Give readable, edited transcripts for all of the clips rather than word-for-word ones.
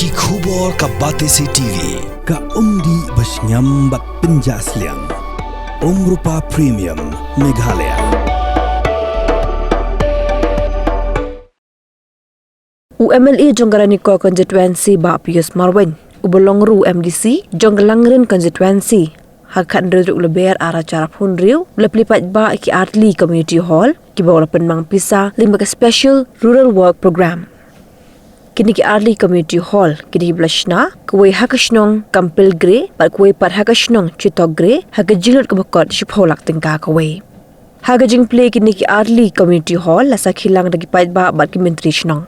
Ki khubor ka Batese TV. Ka umdi basnyam bak penjaslian. Rupa Premium Meghalaya. UMLA Jonggaraniko Constituency ba Pius Marwen. Ubolongru MDC Jonggalangren Constituency. Hakan reduk leber arah cara punriu lepelipat ba ki Artli Community Hall ki bawah penmang pisa lima ke Special Rural Work Program. Kini ki Artli Community Hall kini blashna kuwe hakashnong kampil gre bat kuwe pat hakashnong chitok gre hakajilut kebakot shipholak tengka kuwe. Hagajing play kini ki Artli Community Hall lasa khilang dagi pat ba bat ki menteri shnong.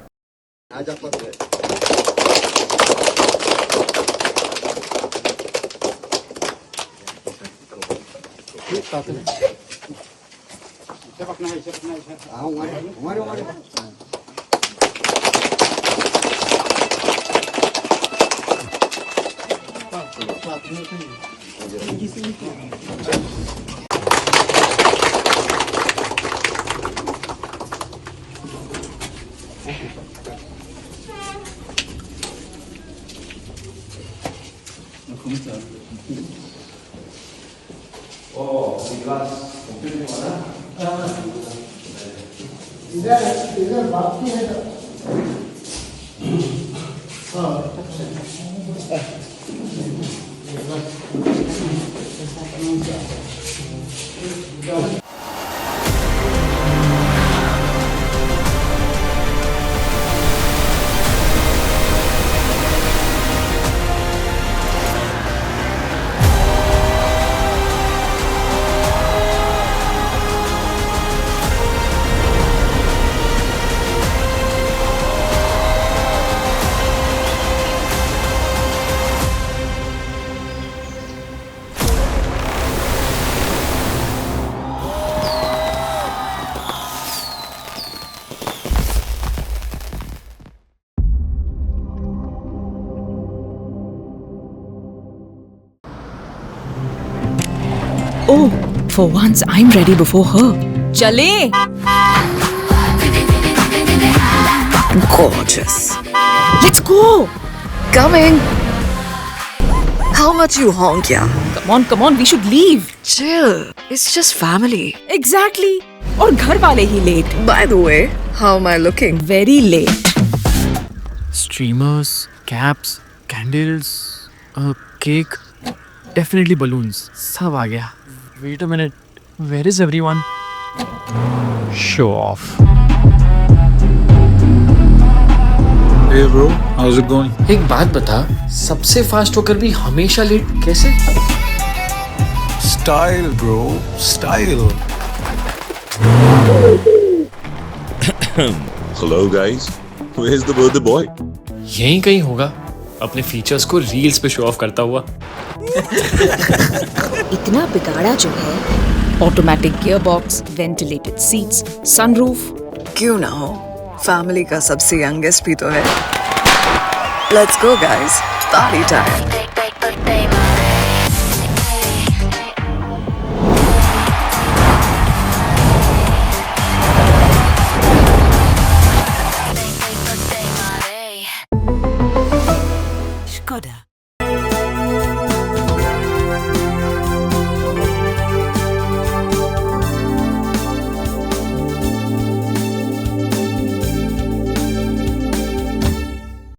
इधर बाकी है Oh, for once I'm ready before her. Chale! Gorgeous. Let's go! Coming. How much you honk, yeah? Come on, we should leave. Chill. It's just family. Exactly. और घर वाले ही late. By the way, how am I looking? Very late. Streamers, caps, candles, a cake, definitely balloons. सब आ गया. Wait a minute. Where is everyone? Show off. Hey bro, how's it going? एक बात बता, सबसे फास्ट होकर भी हमेशा लेट कैसे? Style bro, style. Hello guys, where's the birthday boy? यहीं कहीं होगा, अपने फीचर्स को रील्स पे शो ऑफ करता हुआ. इतना बिगाड़ा जो है. Automatic gearbox, ventilated seats, sunroof. क्यों ना हो? Family का सबसे youngest भी तो है. Let's go guys, party time. Skoda.